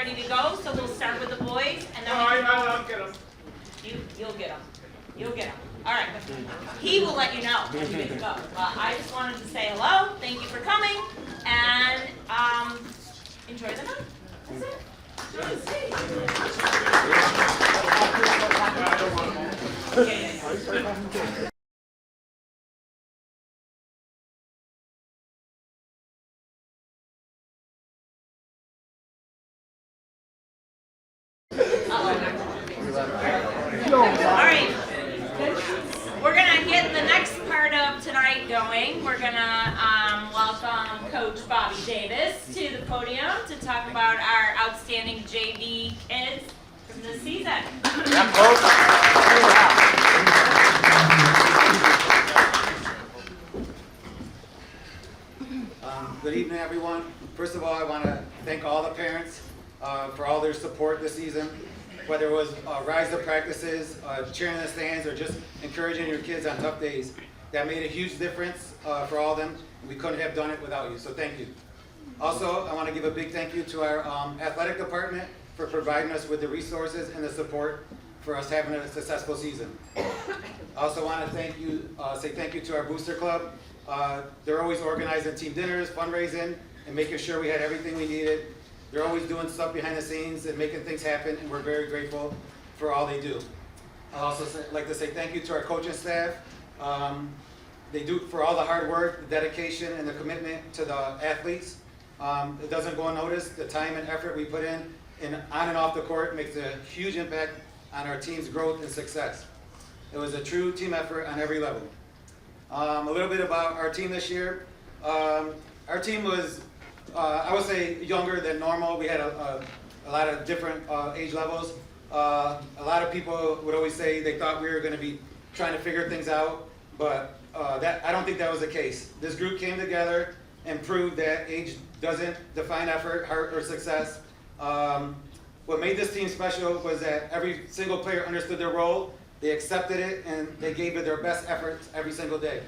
ready to go, so we'll start with the boys, and then I'll get them. You'll get them. You'll get them. All right. He will let you know when you get to go. I just wanted to say hello. Thank you for coming, and enjoy the night. That's it. Yeah. All right. We're gonna get the next part of tonight going. We're gonna welcome Coach Bobby Davis to the podium to talk about our outstanding JV kids from this season. Good evening, everyone. First of all, I want to thank all the parents for all their support this season. Whether it was rise to practices, cheering in the stands, or just encouraging your kids on tough days. That made a huge difference for all of them. We couldn't have done it without you, so thank you. Also, I want to give a big thank you to our athletic department for providing us with the resources and the support for us having a successful season. I also want to say thank you to our booster club. They're always organizing team dinners, fundraising, and making sure we had everything we needed. They're always doing stuff behind the scenes and making things happen, and we're very grateful for all they do. I'd also like to say thank you to our coaching staff. They do for all the hard work, the dedication, and the commitment to the athletes. It doesn't go unnoticed. The time and effort we put in on and off the court makes a huge impact on our team's growth and success. It was a true team effort on every level. A little bit about our team this year. Our team was, I would say, younger than normal. We had a lot of different age levels. A lot of people would always say they thought we were going to be trying to figure things out, but I don't think that was the case. This group came together and proved that age doesn't define effort, heart, or success. What made this team special was that every single player understood their role, they accepted it, and they gave it their best efforts every single day.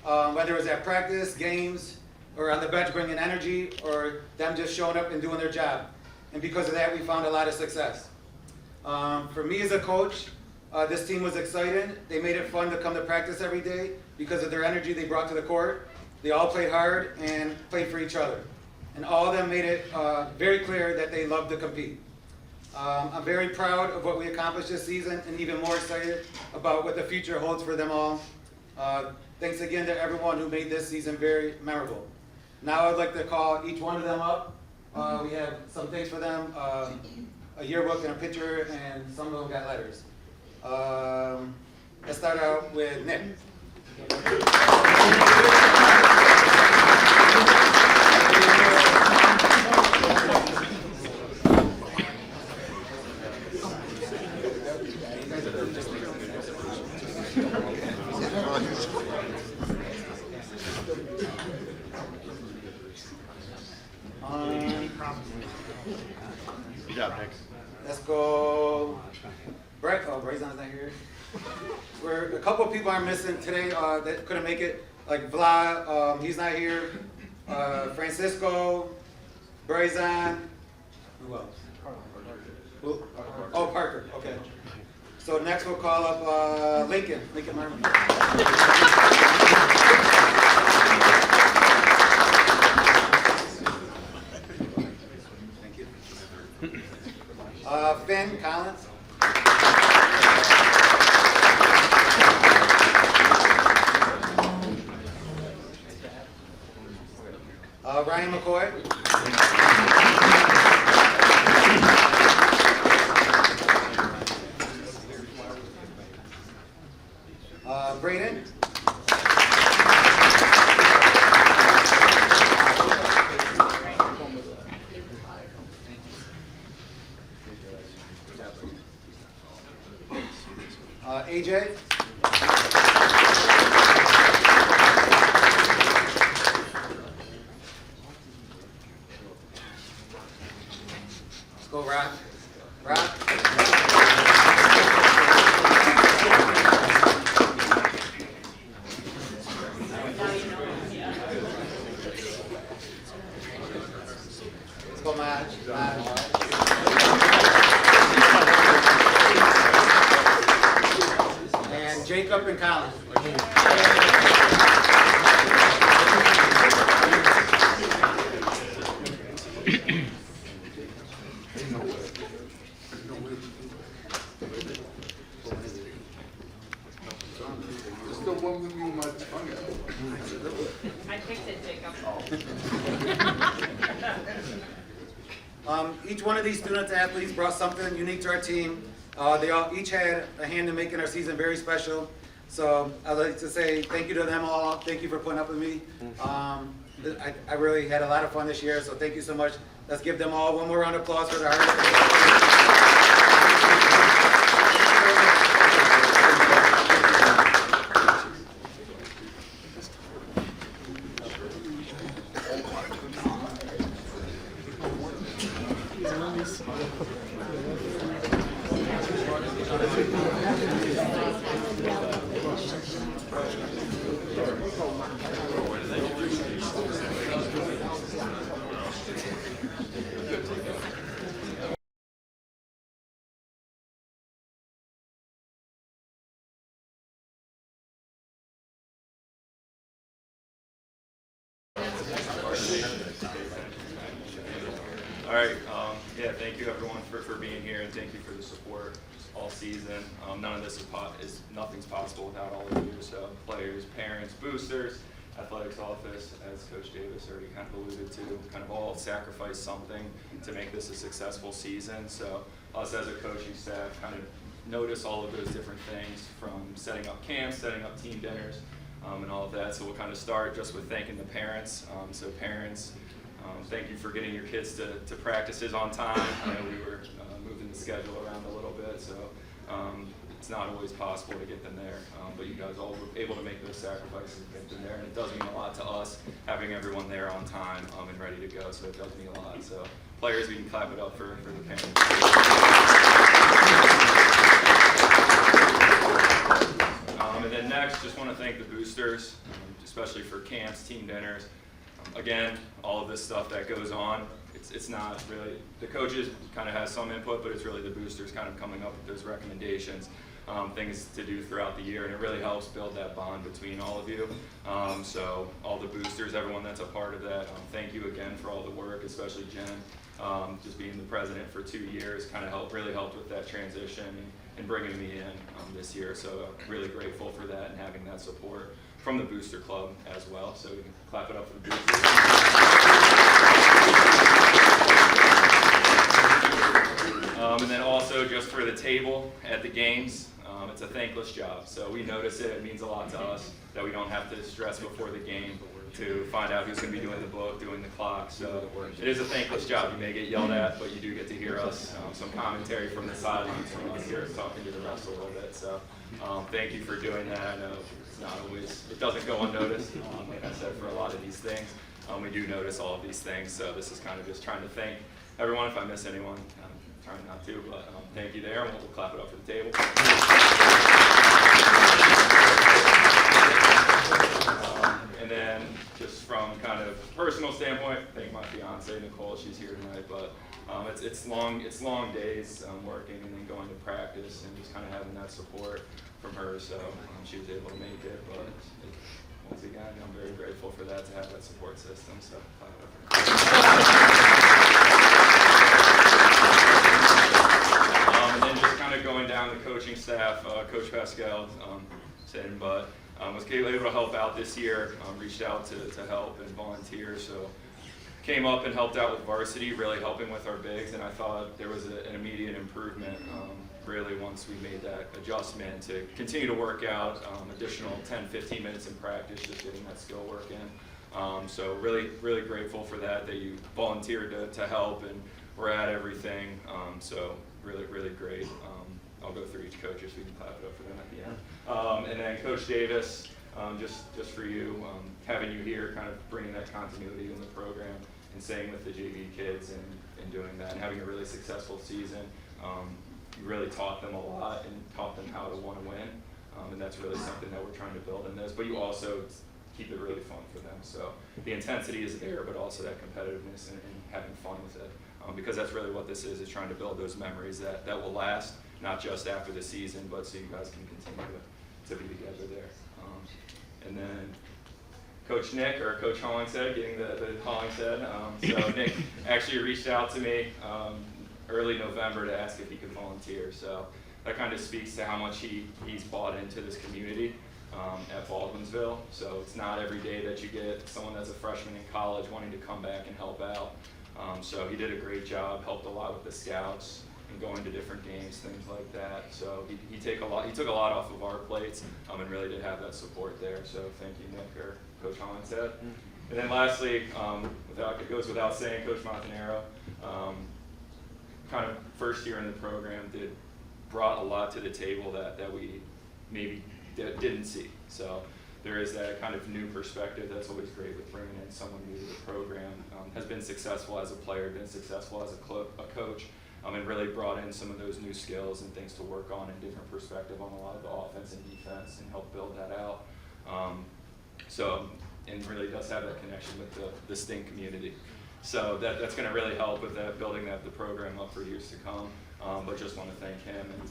Whether it was at practice, games, or on the bench bringing energy, or them just showing up and doing their job. And because of that, we found a lot of success. For me as a coach, this team was exciting. They made it fun to come to practice every day because of their energy they brought to the court. They all played hard and played for each other. And all of them made it very clear that they loved to compete. I'm very proud of what we accomplished this season and even more excited about what the future holds for them all. Thanks again to everyone who made this season very memorable. Now I'd like to call each one of them up. We have some things for them, a yearbook and a picture, and some of them got letters. Let's start out with Nick. Good job, Nick. Let's go. Brett. Oh, Bray's not here. A couple of people are missing today that couldn't make it. Like Vlad, he's not here. Francisco, Brazan. Who else? Who? Oh, Parker. Okay. So next we'll call up Lincoln. Lincoln Martin. Thank you. Finn Collins. Ryan McCoy. Braden. AJ. Let's go, Rock. Rock. Let's go, Matt. And Jacob and Colin. Still one with me with my tongue out. I picked it, Jacob. Each one of these students athletes brought something unique to our team. They all each had a hand in making our season very special. So I'd like to say thank you to them all. Thank you for putting up with me. I really had a lot of fun this year, so thank you so much. Let's give them all one more round of applause for their hard All right, yeah, thank you everyone for being here, and thank you for the support all season. None of this is nothing's possible without all of you, so players, parents, boosters, athletics office, as Coach Davis already kind of alluded to, kind of all sacrificed something to make this a successful season. So us as a coaching staff kind of notice all of those different things, from setting up camps, setting up team dinners, and all of that. So we'll kind of start just with thanking the parents. So parents, thank you for getting your kids to practices on time. I know we were moving the schedule around a little bit, so it's not always possible to get them there, but you guys all were able to make those sacrifices and get them there, and it does mean a lot to us having everyone there on time and ready to go, so it does mean a lot. So players, we can clap it up for the parents. And then next, just want to thank the boosters, especially for camps, team dinners. Again, all of this stuff that goes on, it's not really, the coaches kind of has some input, but it's really the boosters kind of coming up with those recommendations, things to do throughout the year, and it really helps build that bond between all of you. So all the boosters, everyone that's a part of that, thank you again for all the work, especially Jen, just being the president for 2 years, kind of really helped with that transition and bringing me in this year. So really grateful for that and having that support from the Booster Club as well. So we can clap it up for the boosters. And then also just for the table at the games, it's a thankless job. So we notice it. It means a lot to us that we don't have to stress before the game to find out who's going to be doing the book, doing the clock. So it is a thankless job. You may get yelled at, but you do get to hear us, some commentary from the sidelines from us here talking to the rest a little bit. So thank you for doing that. I know it's not always, it doesn't go unnoticed, like I said, for a lot of these things. We do notice all of these things. So this is kind of just trying to thank everyone. If I miss anyone, I'm trying not to, but thank you there, and we'll clap it up for the table. And then just from kind of personal standpoint, thank my fiance Nicole, she's here tonight, but it's long days working and then going to practice and just kind of having that support from her, so she was able to make it, but once again, I'm very grateful for that, to have that support system, so clap it up for her. And then just kind of going down the coaching staff, Coach Pascal, saying, but was able to help out this year, reached out to help and volunteer, so came up and helped out with Varsity, really helping with our bigs, and I thought there was an immediate improvement really once we made that adjustment to continue to work out, additional 10-15 minutes in practice, just getting that skill work in. So really grateful for that you volunteered to help, and we're at everything, so really great. I'll go through each coach so we can clap it up for them at the end. And then Coach Davis, just for you, having you here, kind of bringing that continuity in the program and staying with the JV kids and doing that and having a really successful season. You really taught them a lot and taught them how to want to win, and that's really something that we're trying to build in this. But you also keep it really fun for them. So the intensity is there, but also that competitiveness and having fun with it. because that's really what this is trying to build those memories that will last, not just after the season, but so you guys can continue to be together there. And then Coach Nick, or Coach Hollingshead, getting the Hollingshead. So Nick actually reached out to me early November to ask if he could volunteer. So that kind of speaks to how much he's bought into this community at Baldwinsville. So it's not every day that you get someone that's a freshman in college wanting to come back and help out. So he did a great job, helped a lot with the scouts and going to different games, things like that. So he took a lot off of our plates and really did have that support there. So thank you, Nick, or Coach Hollingshead. And then lastly, it goes without saying, Coach Montanaro, kind of first year in the program, brought a lot to the table that we maybe didn't see. So there is that kind of new perspective that's always great with bringing in someone new to the program. Has been successful as a player, been successful as a coach, and really brought in some of those new skills and things to work on and different perspective on a lot of the offense and defense and help build that out. And really does have that connection with the Sting community. So that's going to really help with that, building the program up for years to come. But just want to thank him and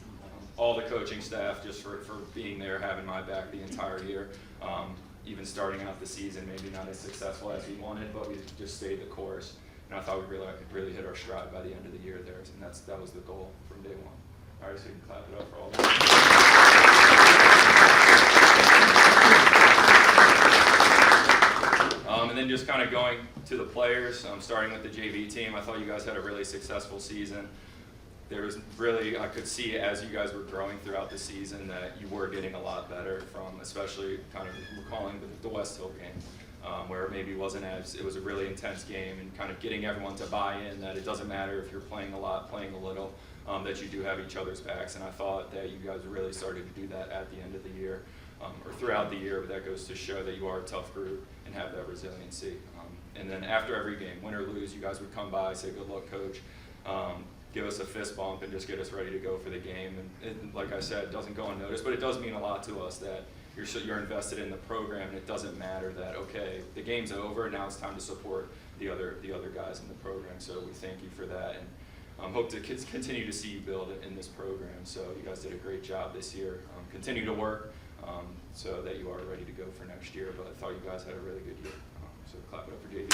all the coaching staff just for being there, having my back the entire year. Even starting out the season, maybe not as successful as we wanted, but we just stayed the course. And I thought we really hit our stride by the end of the year there, and that was the goal from day one. All right, so you can clap it up for all that. And then just kind of going to the players, starting with the JV team, I thought you guys had a really successful season. There was really, I could see as you guys were growing throughout the season that you were getting a lot better from, especially kind of recalling the West Hill game, where it maybe wasn't it was a really intense game, and kind of getting everyone to buy in that it doesn't matter if you're playing a lot, playing a little, that you do have each other's backs. And I thought that you guys really started to do that at the end of the year, or throughout the year, but that goes to show that you are a tough group and have that resiliency. And then after every game, win or lose, you guys would come by, say, good luck, coach. Give us a fist bump and just get us ready to go for the game. And like I said, it doesn't go unnoticed, but it does mean a lot to us that you're invested in the program, and it doesn't matter that, okay, the game's over, now it's time to support the other guys in the program. So we thank you for that, and hope to continue to see you build in this program. So you guys did a great job this year. Continue to work so that you are ready to go for next year, but I thought you guys had a really good year. So clap it up for JV.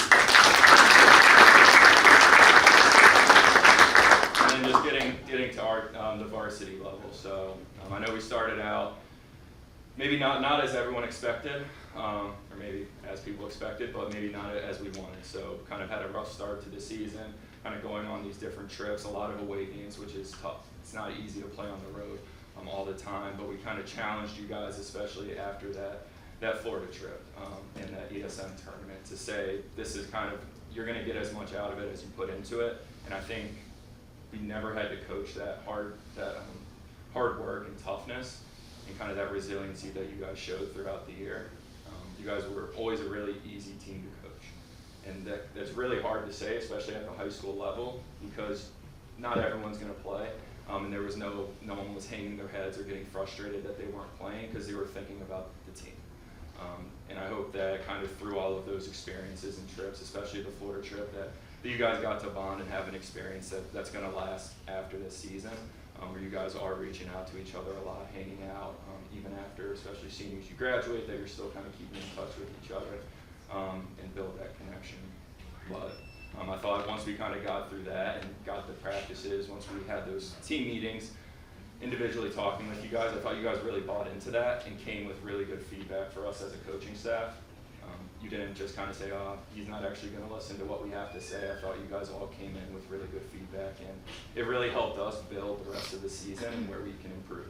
And then just getting to our the varsity level. So I know we started out maybe not as everyone expected, or maybe as people expected, but maybe not as we wanted. So kind of had a rough start to the season, kind of going on these different trips, a lot of away games, which is tough. It's not easy to play on the road all the time, but we kind of challenged you guys, especially after that Florida trip and that ESM tournament, to say this is kind of, you're going to get as much out of it as you put into it. And I think we never had to coach that hard work and toughness and kind of that resiliency that you guys showed throughout the year. You guys were always a really easy team to coach. And that's really hard to say, especially at the high school level, because not everyone's going to play. And there was no one was hanging their heads or getting frustrated that they weren't playing, because they were thinking about the team. And I hope that kind of through all of those experiences and trips, especially the Florida trip, that you guys got to bond and have an experience that's going to last after this season, where you guys are reaching out to each other a lot, hanging out, even after, especially seniors, you graduate, that you're still kind of keeping in touch with each other and build that connection. But I thought once we kind of got through that and got the practices, once we had those team meetings, individually talking with you guys, I thought you guys really bought into that and came with really good feedback for us as a coaching staff. You didn't just kind of say, oh, he's not actually going to listen to what we have to say. I thought you guys all came in with really good feedback, and it really helped us build the rest of the season and where we can improve.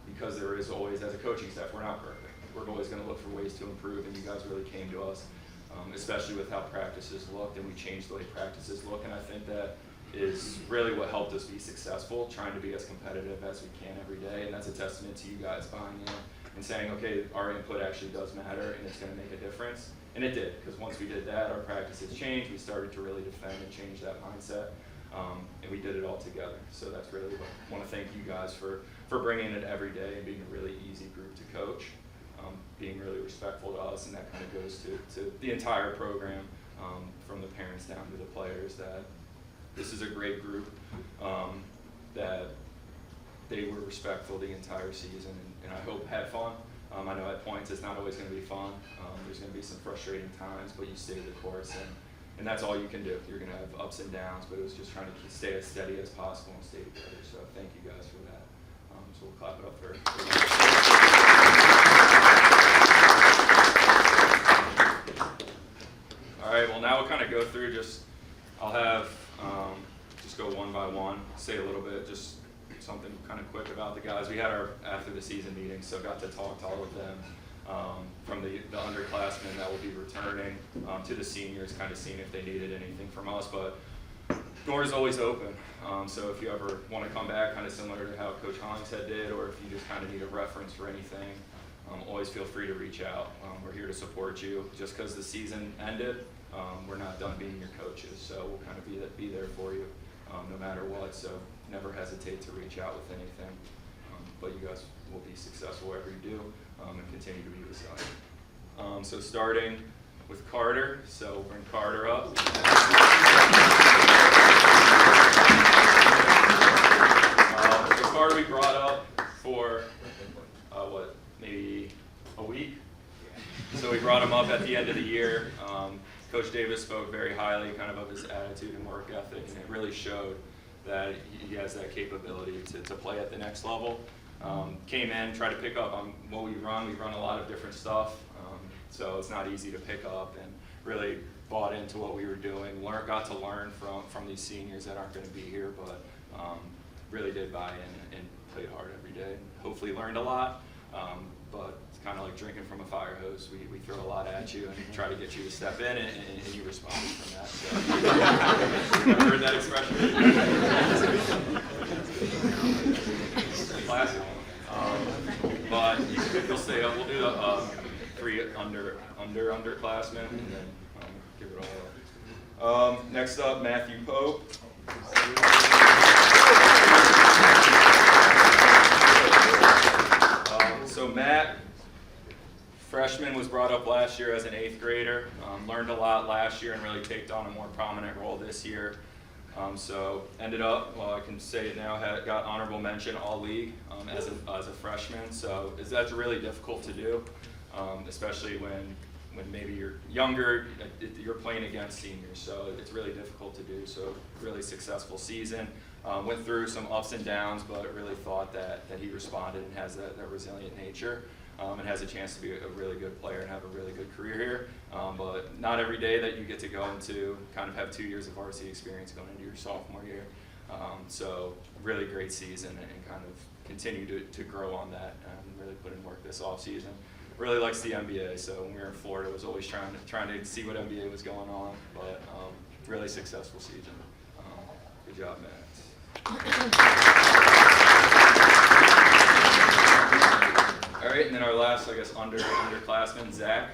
Because there is always, as a coaching staff, we're not perfect. We're always going to look for ways to improve, and you guys really came to us, especially with how practices looked, and we changed the way practices look, and I think that is really what helped us be successful, trying to be as competitive as we can every day, and that's a testament to you guys buying in and saying, okay, our input actually does matter and it's going to make a difference. And it did, because once we did that, our practices changed. We started to really defend and change that mindset, and we did it all together. So that's really what I want to thank you guys for bringing it every day and being a really easy group to coach, being really respectful to us, and that kind of goes to the entire program, from the parents down to the players, that this is a great group that they were respectful the entire season, and I hope had fun. I know at points it's not always going to be fun. There's going to be some frustrating times, but you stay the course, and that's all you can do. You're going to have ups and downs, but it was just trying to stay as steady as possible and stay together. So thank you guys for that. So we'll clap it up for All right, well now we'll kind of go through I'll have just go one by one, say a little bit, just something kind of quick about the guys. We had our after the season meeting, so got to talk to all of them, from the underclassmen that will be returning to the seniors, kind of seeing if they needed anything from us. But doors always open, so if you ever want to come back, kind of similar to how Coach Hollingshead did, or if you just kind of need a reference for anything, always feel free to reach out. We're here to support you. Just because the season ended, we're not done being your coaches, so we'll kind of be there for you no matter what. So never hesitate to reach out with anything. But you guys will be successful wherever you do, and continue to be resilient. So starting with Carter, so we'll bring Carter up. So Carter we brought up for maybe a week. So we brought him up at the end of the year. Coach Davis spoke very highly kind of his attitude and work ethic, and it really showed that he has that capability to play at the next level. Came in, tried to pick up on what we run. We run a lot of different stuff, so it's not easy to pick up, and really bought into what we were doing. Got to learn from these seniors that aren't going to be here, but really did buy in and played hard every day. Hopefully learned a lot, but it's kind of like drinking from a fire hose. We throw a lot at you and try to get you to step in, and you responded from that. So. Heard that expression? Classic. But you'll stay up. We'll do the 3 underclassmen, and then give it all up. Next up, Matthew Pope. So Matt, freshman, was brought up last year as an 8th grader. Learned a lot last year and really taked on a more prominent role this year. So ended up, well, I can say it now, got honorable mention all league as a freshman. So that's really difficult to do, especially when maybe you're younger, you're playing against seniors. So it's really difficult to do. So really successful season. Went through some ups and downs, but really thought that he responded and has that resilient nature, and has a chance to be a really good player and have a really good career here. But not every day that you get to go into kind of have 2 years of varsity experience going into your sophomore year. So really great season, and kind of continue to grow on that and really put in work this off season. Really likes the NBA, so when we were in Florida, was always trying to see what NBA was going on, but really successful season. Good job, Matt. All right, and then our last, I guess, underclassman, Zach.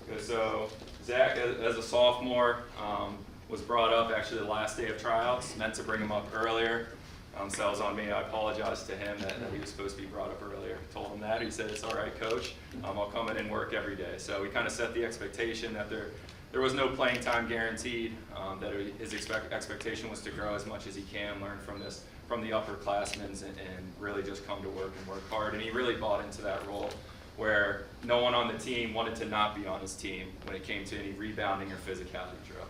Okay, so Zach, as a sophomore, was brought up actually the last day of tryouts. Meant to bring him up earlier. So that was on me. I apologized to him that he was supposed to be brought up earlier. Told him that. He said, "It's all right, coach. I'll come in and work every day." So we kind of set the expectation that there was no playing time guaranteed. That his expectation was to grow as much as he can, learn from the upperclassmen, and really just come to work and work hard. And he really bought into that role, where no one on the team wanted to not be on his team when it came to any rebounding or physicality drill.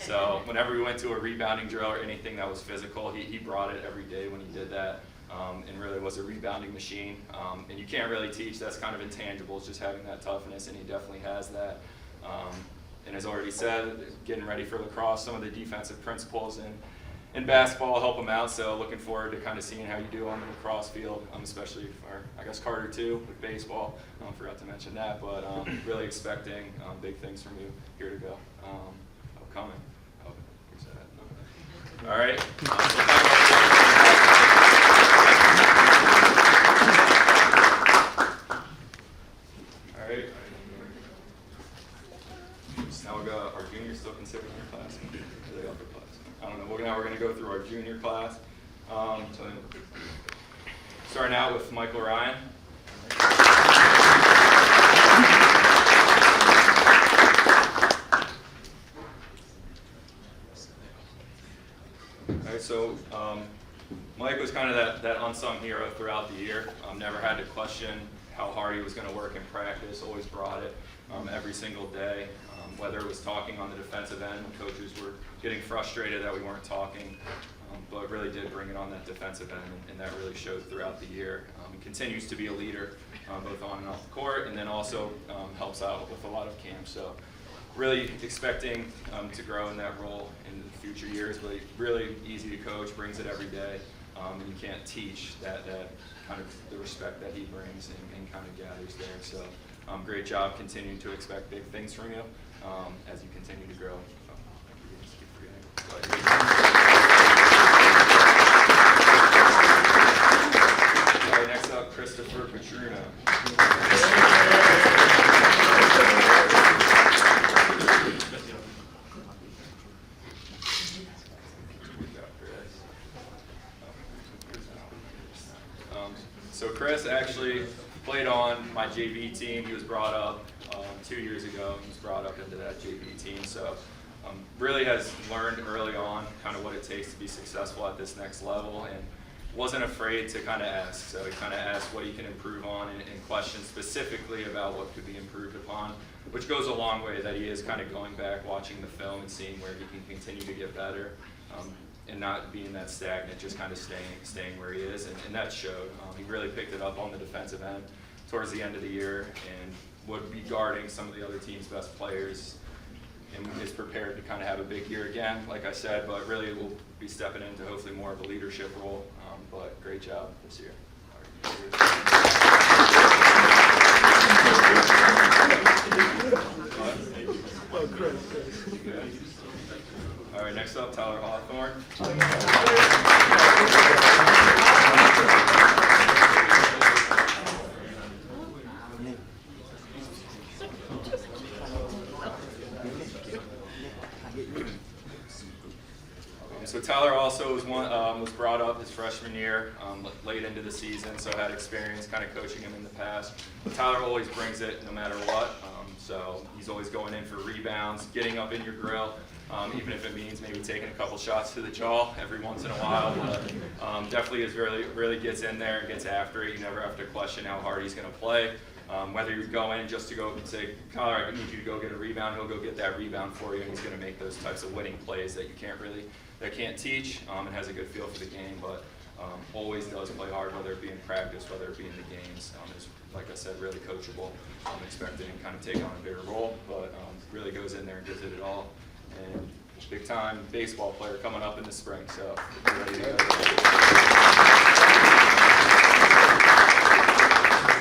So whenever we went to a rebounding drill or anything that was physical, he brought it every day when he did that, and really was a rebounding machine. And you can't really teach, that's kind of intangible, it's just having that toughness, and he definitely has that. And as already said, getting ready for lacrosse, some of the defensive principles in basketball help him out, so looking forward to kind of seeing how you do on the lacrosse field, especially for, I guess, Carter too, with baseball. Forgot to mention that, but really expecting big things from you here to go. Upcoming. Oh, where's that? All right. All right. So now we got our juniors still considered underclassmen. Are they upperclassmen? I don't know. Now we're going to go through our junior class. So starting out with Michael Ryan. Mike was kind of that unsung hero throughout the year. Never had to question how hard he was going to work in practice, always brought it every single day. Whether it was talking on the defensive end when coaches were getting frustrated that we weren't talking, but really did bring it on that defensive end, and that really showed throughout the year. He continues to be a leader both on and off the court, and then also helps out with a lot of camps. So really expecting to grow in that role in the future years, but really easy to coach, brings it every day, and you can't teach that kind of the respect that he brings and kind of gathers there. So great job, continuing to expect big things from you as you continue to grow. All right, next up, Christopher Petruna. So Chris actually played on my JV team. He was brought up 2 years ago. He was brought up into that JV team. So really has learned early on kind of what it takes to be successful at this next level, and wasn't afraid to kind of ask. So he kind of asked what he can improve on and questions specifically about what could be improved upon, which goes a long way, that he is kind of going back, watching the film and seeing where he can continue to get better. And not being that stagnant, just kind of staying where he is, and that showed. He really picked it up on the defensive end towards the end of the year, and would be guarding some of the other team's best players, and is prepared to kind of have a big year again, like I said, but really will be stepping into hopefully more of a leadership role, but great job this year. Oh, Chris. All right, next up, Tyler Hawthorne. So Tyler also was brought up his freshman year, late into the season, so had experience kind of coaching him in the past. But Tyler always brings it no matter what, so he's always going in for rebounds, getting up in your grill, even if it means maybe taking a couple shots to the jaw every once in a while. But definitely is really gets in there and gets after it. You never have to question how hard he's going to play. Whether you go in just to go and say, Tyler, I need you to go get a rebound, he'll go get that rebound for you, and he's going to make those types of winning plays that you can't teach, and has a good feel for the game, but always does play hard, whether it be in practice, whether it be in the games. Is, like I said, really coachable. Expecting him to kind of take on a bigger role, but really goes in there and gives it all. And big time baseball player coming up in the spring, so ready to go.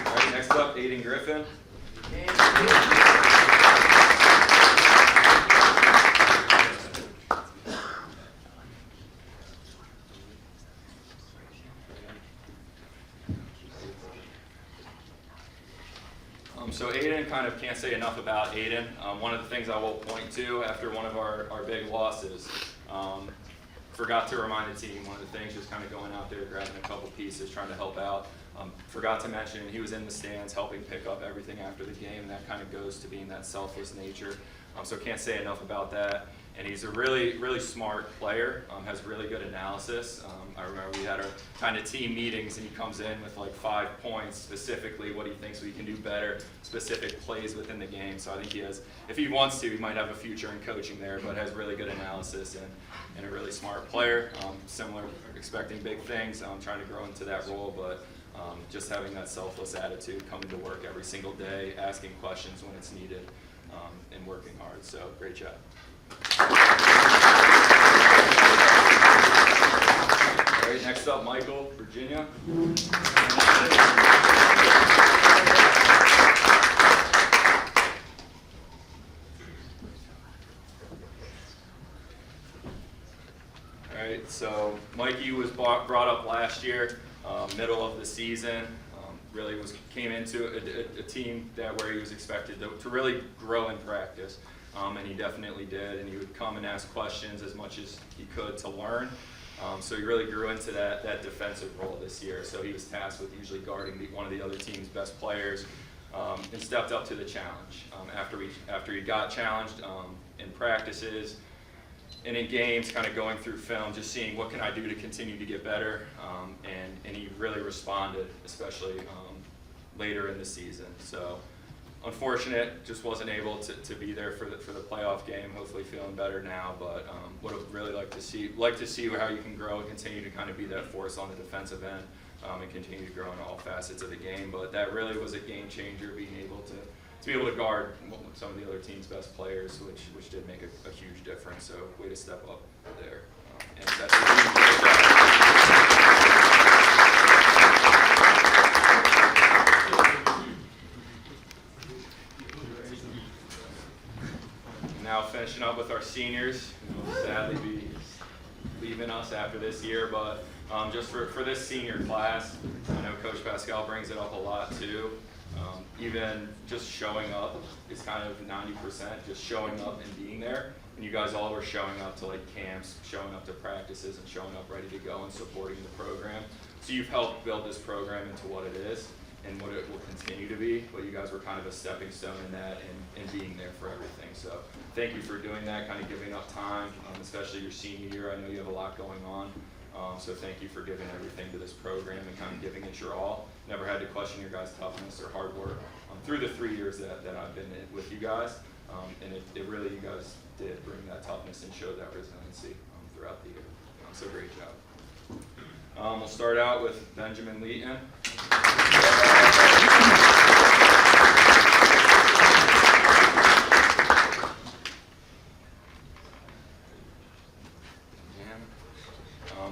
All right, next up, Aiden Griffin. So Aiden, kind of can't say enough about Aiden. One of the things I will point to after one of our big losses, forgot to remind the team, one of the things, just kind of going out there, grabbing a couple pieces, trying to help out. Forgot to mention he was in the stands helping pick up everything after the game, and that kind of goes to being that selfless nature. So can't say enough about that. And he's a really smart player, has really good analysis. I remember we had our kind of team meetings, and he comes in with like 5 points, specifically what he thinks we can do better, specific plays within the game. So I think he has, if he wants to, he might have a future in coaching there, but has really good analysis and a really smart player. Similar, expecting big things, trying to grow into that role, but just having that selfless attitude, coming to work every single day, asking questions when it's needed, and working hard. So great job. All right, next up, Michael, Virginia. All right, so Mikey was brought up last year, middle of the season. Really came into a team where he was expected to really grow in practice. And he definitely did, and he would come and ask questions as much as he could to learn. So he really grew into that defensive role this year. So he was tasked with usually guarding one of the other team's best players, and stepped up to the challenge. After he got challenged in practices, and in games, kind of going through film, just seeing what can I do to continue to get better, and he really responded, especially later in the season. So unfortunate, just wasn't able to be there for the playoff game. Hopefully feeling better now, but would have really liked to see how you can grow and continue to kind of be that force on the defensive end, and continue to grow in all facets of the game. But that really was a game changer, being able to be able to guard some of the other team's best players, which did make a huge difference. So way to step up there. And that's now finishing up with our seniors, who will sadly be leaving us after this year, but just for this senior class, I know Coach Pascal brings it up a lot too. Even just showing up is kind of 90%, just showing up and being there. And you guys all were showing up to like camps, showing up to practices, and showing up ready to go and supporting the program. So you've helped build this program into what it is and what it will continue to be. But you guys were kind of a stepping stone in that, and being there for everything. So thank you for doing that, kind of giving up time, especially your senior year. I know you have a lot going on. So thank you for giving everything to this program and kind of giving it your all. Never had to question your guys' toughness or hard work through the 3 years that I've been with you guys. And it really, you guys did bring that toughness and showed that resiliency throughout the year. So great job. We'll start out with Benjamin Leeton.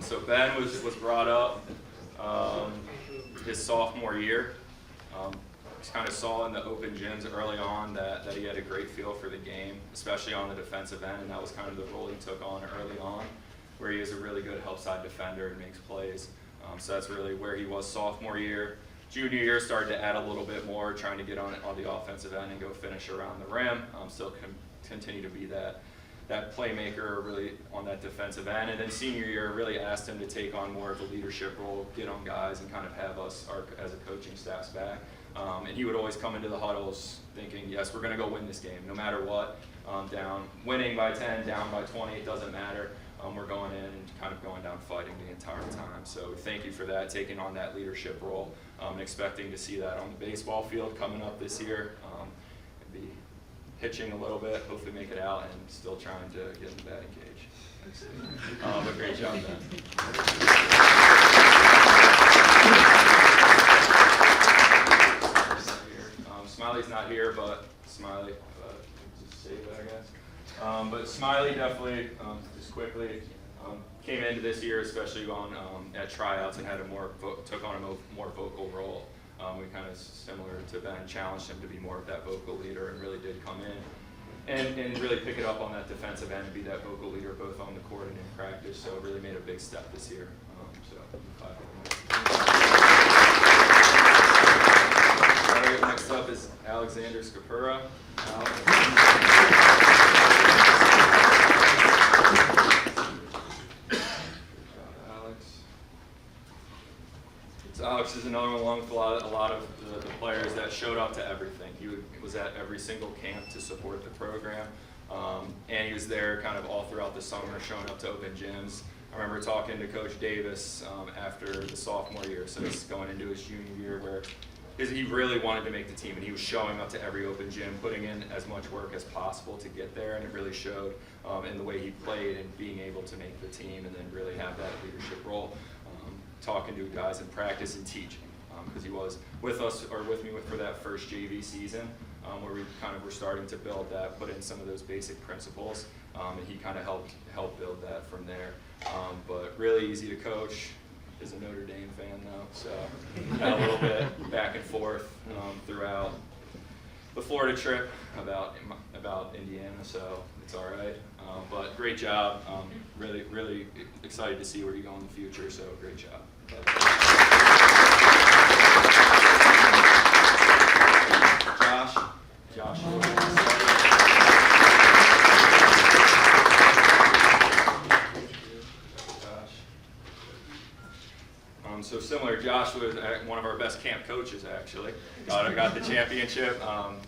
So Ben was brought up his sophomore year. Just kind of saw in the open gyms early on that he had a great feel for the game, especially on the defensive end, and that was kind of the role he took on early on, where he is a really good help side defender and makes plays. So that's really where he was sophomore year. Junior year started to add a little bit more, trying to get on the offensive end and go finish around the rim. Still continue to be that playmaker really on that defensive end. And then senior year really asked him to take on more of a leadership role, get on guys, and kind of have us as a coaching staff's back. And he would always come into the huddles thinking, yes, we're going to go win this game no matter what. Winning by 10, down by 20, it doesn't matter. We're going in and kind of going down fighting the entire time. So thank you for that, taking on that leadership role, and expecting to see that on the baseball field coming up this year. And be pitching a little bit, hopefully make it out, and still trying to get in the batting cage. But great job, Ben. Smiley's not here, but Smiley, just save it, I guess. But Smiley definitely, just quickly, came into this year, especially on at tryouts, and took on a more vocal role. We kind of, similar to Ben, challenged him to be more of that vocal leader, and really did come in and really pick it up on that defensive end and be that vocal leader both on the court and in practice. So really made a big step this year. All right, next up is Alexander Scapura. Alex is another one along with a lot of the players that showed up to everything. He was at every single camp to support the program, and he was there kind of all throughout the summer, showing up to open gyms. I remember talking to Coach Davis after the sophomore year, so he's going into his junior year, where he really wanted to make the team, and he was showing up to every open gym, putting in as much work as possible to get there, and it really showed in the way he played and being able to make the team and then really have that leadership role. Talking to guys in practice and teaching, because he was with us or with me for that first JV season, where we kind of were starting to build that, put in some of those basic principles, and he kind of helped build that from there. But really easy to coach. Is a Notre Dame fan though, so had a little bit back and forth throughout the Florida trip about Indiana, so it's all right. But great job. Really excited to see where you go in the future, so great job. Josh. So similar, Josh was one of our best camp coaches actually. Got the championship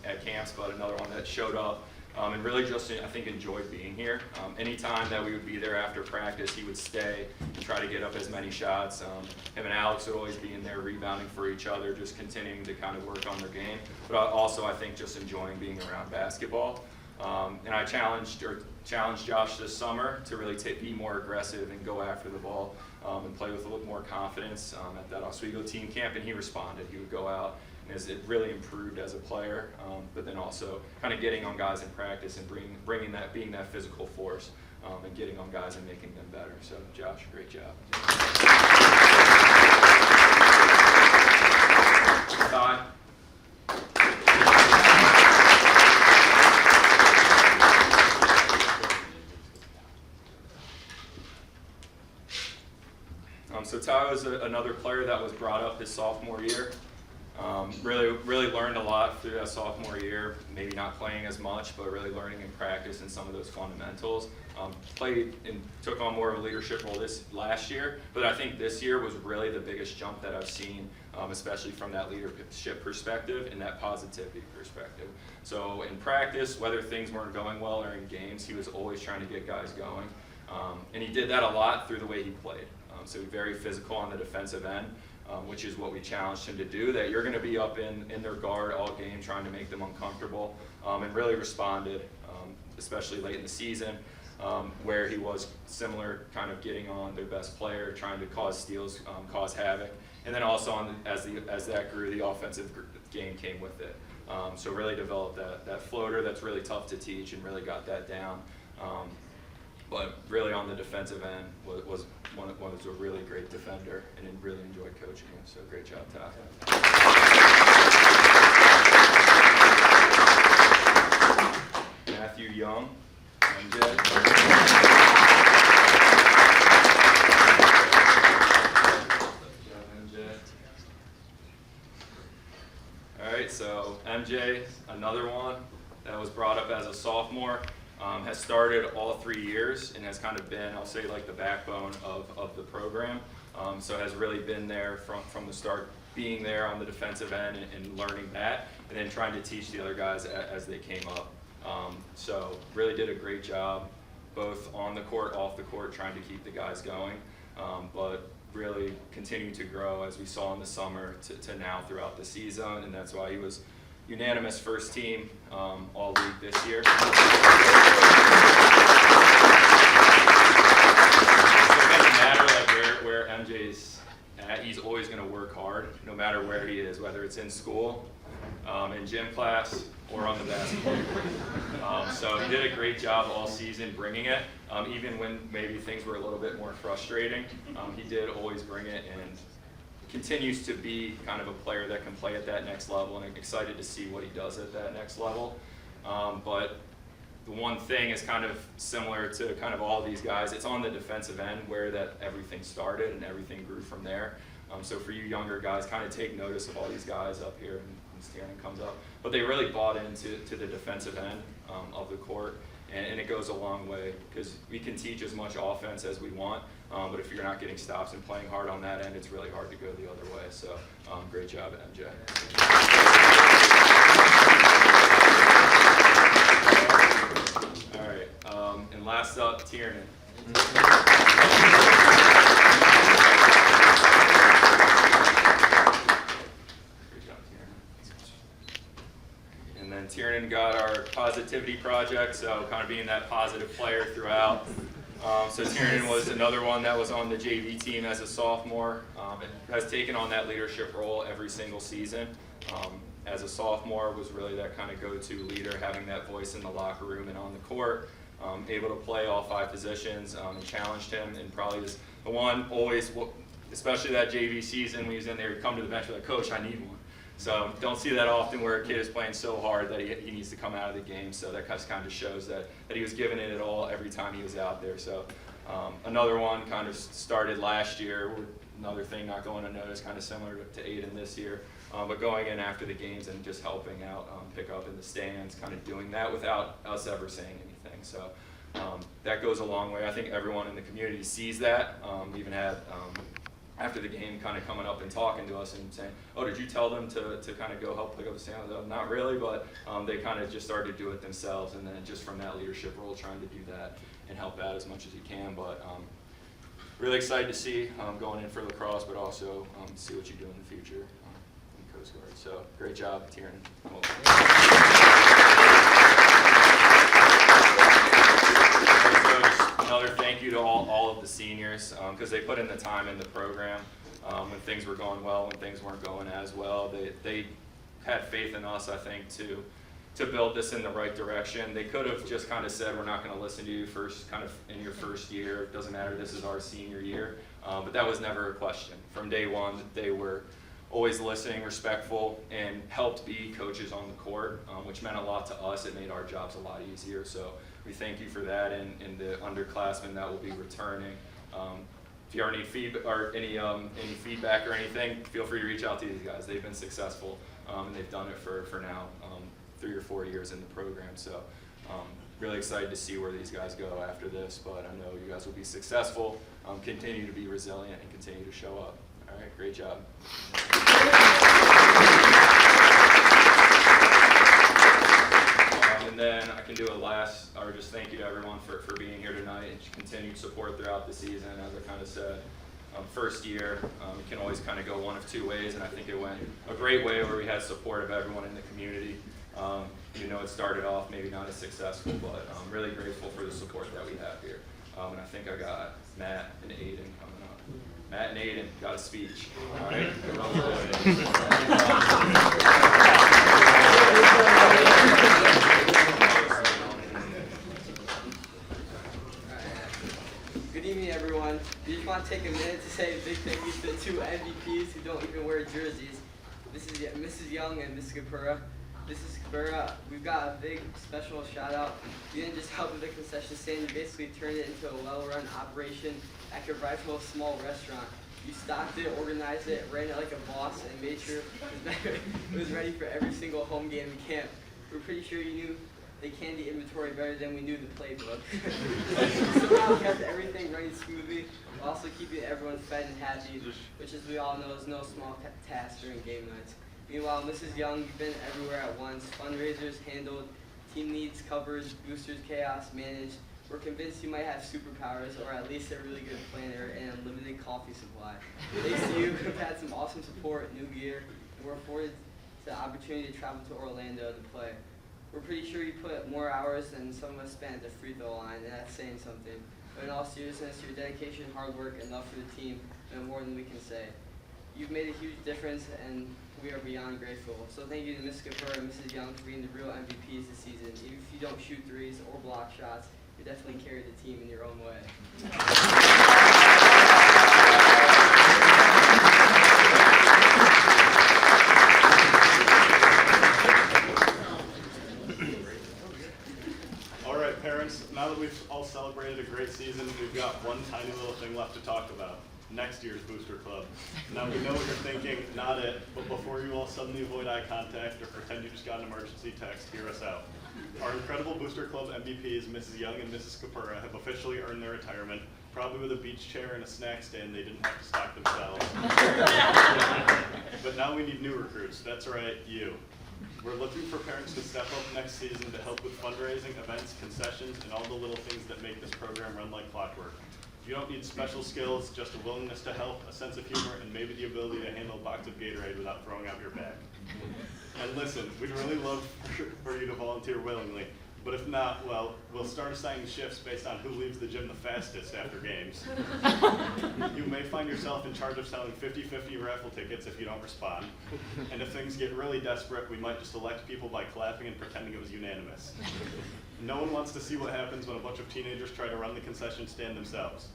at camps, but another one that showed up and really just, I think, enjoyed being here. Anytime that we would be there after practice, he would stay and try to get up as many shots. Him and Alex would always be in there rebounding for each other, just continuing to kind of work on their game. But also, I think, just enjoying being around basketball. And I challenged Josh this summer to really be more aggressive and go after the ball and play with a little more confidence at that Oswego team camp, and he responded. He would go out, and it really improved as a player, but then also kind of getting on guys in practice and being that physical force and getting on guys and making them better. So Josh, great job. Todd. So Ty was another player that was brought up his sophomore year. Really learned a lot through that sophomore year, maybe not playing as much, but really learning in practice and some of those fundamentals. Played and took on more of a leadership role this last year, but I think this year was really the biggest jump that I've seen, especially from that leadership perspective and that positivity perspective. So in practice, whether things weren't going well or in games, he was always trying to get guys going. And he did that a lot through the way he played. So very physical on the defensive end, which is what we challenged him to do, that you're going to be up in their guard all game trying to make them uncomfortable, and really responded, especially late in the season, where he was similar, kind of getting on their best player, trying to cause steals, cause havoc, and then also as that grew, the offensive game came with it. So really developed that floater that's really tough to teach and really got that down. But really on the defensive end was a really great defender and really enjoyed coaching him. So great job, Ty. Matthew Young, MJ. All right, so MJ, another one that was brought up as a sophomore. Has started all 3 years and has kind of been, I'll say, like the backbone of the program. So has really been there from the start, being there on the defensive end and learning that, and then trying to teach the other guys as they came up. So really did a great job, both on the court, off the court, trying to keep the guys going, but really continued to grow as we saw in the summer to now throughout the season, and that's why he was unanimous first team all league this year. So it doesn't matter like where MJ's at, he's always going to work hard no matter where he is, whether it's in school, in gym class, or on the basketball court. So he did a great job all season bringing it, even when maybe things were a little bit more frustrating. He did always bring it and continues to be kind of a player that can play at that next level, and I'm excited to see what he does at that next level. But the one thing is kind of similar to kind of all of these guys. It's on the defensive end where that everything started and everything grew from there. So for you younger guys, kind of take notice of all these guys up here when Stiernan comes up. But they really bought into the defensive end of the court, and it goes a long way because we can teach as much offense as we want, but if you're not getting stops and playing hard on that end, it's really hard to go the other way. So great job, MJ. All right, and last up, Tiernan. And then Tiernan got our positivity project, so kind of being that positive player throughout. So Tiernan was another one that was on the JV team as a sophomore, and has taken on that leadership role every single season. As a sophomore, was really that kind of go-to leader, having that voice in the locker room and on the court, able to play all 5 positions, and challenged him, and probably was the one always, especially that JV season when he was in there, he'd come to the bench and be like, "Coach, I need one." So don't see that often where a kid is playing so hard that he needs to come out of the game. So that kind of shows that he was giving it all every time he was out there. So another one kind of started last year. Another thing not going unnoticed, kind of similar to Aiden this year. But going in after the games and just helping out, pick up in the stands, kind of doing that without us ever saying anything. So that goes a long way. I think everyone in the community sees that. We even had after the game kind of coming up and talking to us and saying, oh, did you tell them to kind of go help pick up the sandals? Not really, but they kind of just started to do it themselves, and then just from that leadership role, trying to do that and help out as much as you can. But really excited to see going in for lacrosse, but also see what you do in the future in Coast Guard. So great job, Tieran. Another thank you to all of the seniors, because they put in the time in the program when things were going well, when things weren't going as well. They had faith in us, I think, to build this in the right direction. They could have just kind of said, we're not going to listen to you in your first year. It doesn't matter, this is our senior year. But that was never a question. From day one, they were always listening, respectful, and helped be coaches on the court, which meant a lot to us. It made our jobs a lot easier. So we thank you for that, and the underclassmen that will be returning. If you ever need feedback or any feedback or anything, feel free to reach out to these guys. They've been successful, and they've done it for now 3 or 4 years in the program. So really excited to see where these guys go after this, but I know you guys will be successful, continue to be resilient, and continue to show up. All right, great job. And then I can do a last, or just thank you to everyone for being here tonight and continued support throughout the season. As I kind of said, first year, it can always kind of go one of two ways, and I think it went a great way where we had support of everyone in the community. It started off maybe not as successful, but I'm really grateful for the support that we have here. And I think I got Matt and Aiden coming up. Matt and Aiden got a speech. All right. Good evening, everyone. We just want to take a minute to say a big thank you to the 2 MVPs who don't even wear jerseys. This is Mrs. Young and Mrs. Capura. Mrs. Capura, we've got a big special shout out. You didn't just help with the concession stand, you basically turned it into a well-run operation at your rival small restaurant. You stocked it, organized it, ran it like a boss, and made sure it was ready for every single home game in camp. We're pretty sure you knew the candy inventory better than we knew the playbook. Somehow kept everything running smoothly, while also keeping everyone fed and happy, which, as we all know, is no small task during game nights. Meanwhile, Mrs. Young, you've been everywhere at once. Fundraisers handled, team needs covered, boosters chaos managed. We're convinced you might have superpowers, or at least a really good planner and a limited coffee supply. Thanks to you, we've had some awesome support, new gear, and we're afforded the opportunity to travel to Orlando to play. We're pretty sure you put more hours than some of us spent at the free throw line, and that's saying something. But in all seriousness, your dedication, hard work, and love for the team are more than we can say. You've made a huge difference, and we are beyond grateful. So thank you to Ms. Skipper and Mrs. Young for being the real MVPs this season. Even if you don't shoot threes or block shots, you definitely carry the team in your own way. All right, parents, now that we've all celebrated a great season, we've got one tiny little thing left to talk about. Next year's Booster Club. Now we know what you're thinking, not it, but before you all suddenly avoid eye contact or pretend you just got an emergency text, hear us out. Our incredible Booster Club MVPs, Mrs. Young and Mrs. Capura, have officially earned their retirement, probably with a beach chair and a snack stand they didn't have to stock themselves. But now we need new recruits, that's right, you. We're looking for parents to step up next season to help with fundraising, events, concessions, and all the little things that make this program run like clockwork. You don't need special skills, just a willingness to help, a sense of humor, and maybe the ability to handle a box of Gatorade without throwing out your bag. And listen, we'd really love for you to volunteer willingly, but if not, well, we'll start assigning shifts based on who leaves the gym the fastest after games. You may find yourself in charge of selling 50-50 raffle tickets if you don't respond. And if things get really desperate, we might just elect people by clapping and pretending it was unanimous. No one wants to see what happens when a bunch of teenagers try to run the concession stand themselves.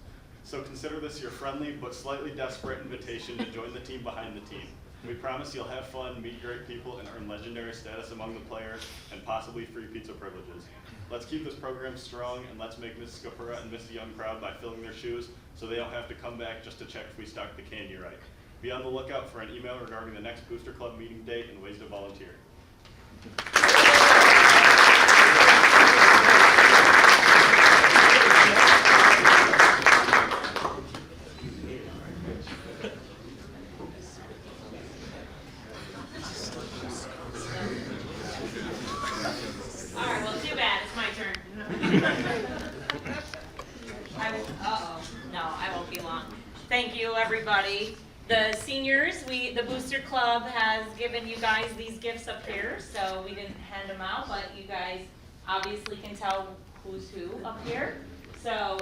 So consider this your friendly but slightly desperate invitation to join the team behind the team. We promise you'll have fun, meet great people, and earn legendary status among the players, and possibly free pizza privileges. Let's keep this program strong, and let's make Mrs. Capura and Mrs. Young proud by filling their shoes so they don't have to come back just to check if we stocked the candy right. Be on the lookout for an email regarding the next Booster Club meeting date and ways to volunteer. No, I won't be long. Thank you, everybody. The seniors, the Booster Club has given you guys these gifts up here, so we didn't hand them out, but you guys obviously can tell who's who up here. So,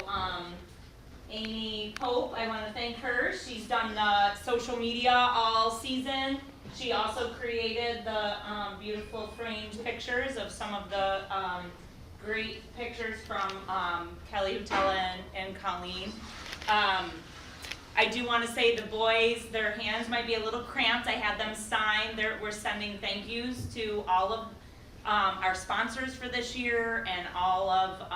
Amy Pope, I want to thank her. She's done the social media all season. She also created the beautiful framed pictures of some of the great pictures from Kelly Hutella and Colleen. I do want to say the boys, their hands might be a little cramped. I had them sign. We're sending thank yous to all of our sponsors for this year and all of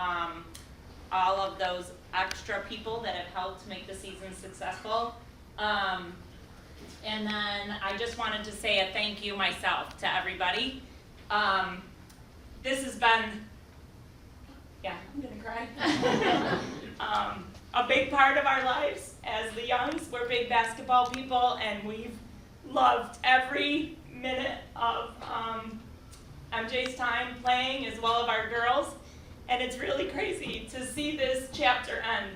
those extra people that have helped make the season successful. And then I just wanted to say a thank you myself to everybody. This has been, yeah, I'm gonna cry. A big part of our lives as the Youngs. We're big basketball people, and we've loved every minute of MJ's time playing, as well as our girls. And it's really crazy to see this chapter end.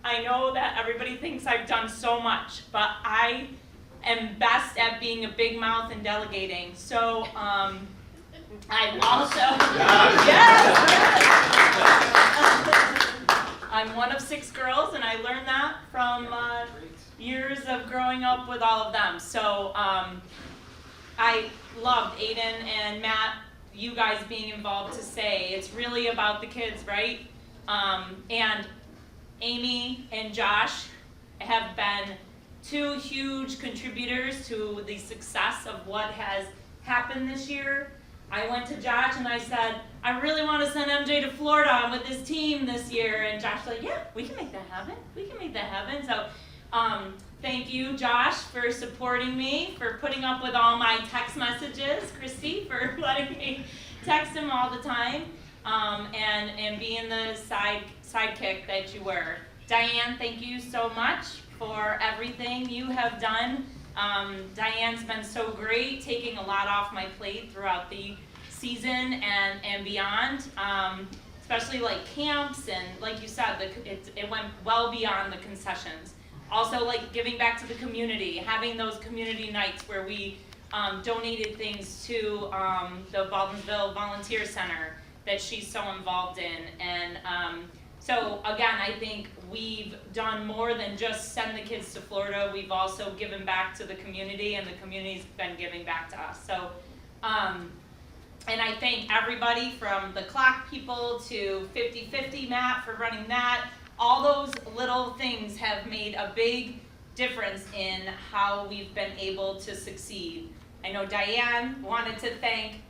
I know that everybody thinks I've done so much, but I am best at being a big mouth and delegating. So I'm also, yes. I'm one of 6 girls, and I learned that from years of growing up with all of them. So I loved Aiden and Matt, you guys being involved to say it's really about the kids, right? And Amy and Josh have been 2 huge contributors to the success of what has happened this year. I went to Josh and I said, I really want to send MJ to Florida with his team this year. And Josh was like, yeah, we can make that happen. We can make that happen. So thank you, Josh, for supporting me, for putting up with all my text messages, Christy, for letting me text him all the time, and being the sidekick that you were. Diane, thank you so much for everything you have done. Diane's been so great, taking a lot off my plate throughout the season and beyond, especially like camps and, like you said, it went well beyond the concessions. Also, like giving back to the community, having those community nights where we donated things to the Baldwinsville Volunteer Center that she's so involved in. And so again, I think we've done more than just send the kids to Florida. We've also given back to the community, and the community's been giving back to us. So, and I thank everybody from the clock people to 50-50 Matt for running that. All those little things have made a big difference in how we've been able to succeed. I know Diane wanted to thank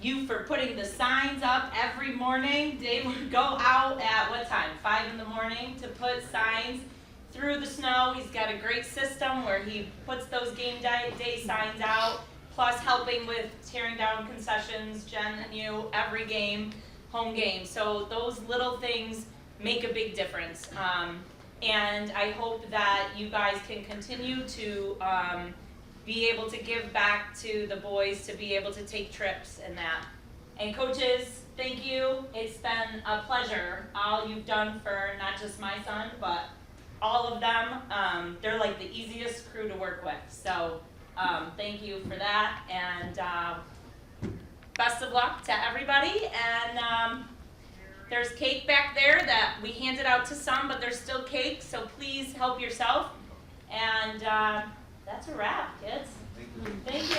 you for putting the signs up every morning. Dave would go out at what time? 5 in the morning to put signs through the snow. He's got a great system where he puts those game day signs out, plus helping with tearing down concessions, Jen and you, every game, home game. So those little things make a big difference. And I hope that you guys can continue to be able to give back to the boys, to be able to take trips and that. And coaches, thank you. It's been a pleasure, all you've done for not just my son, but all of them. They're like the easiest crew to work with. So thank you for that. And best of luck to everybody. And there's cake back there that we handed out to some, but there's still cake, so please help yourself. And that's a wrap, kids. Thank you.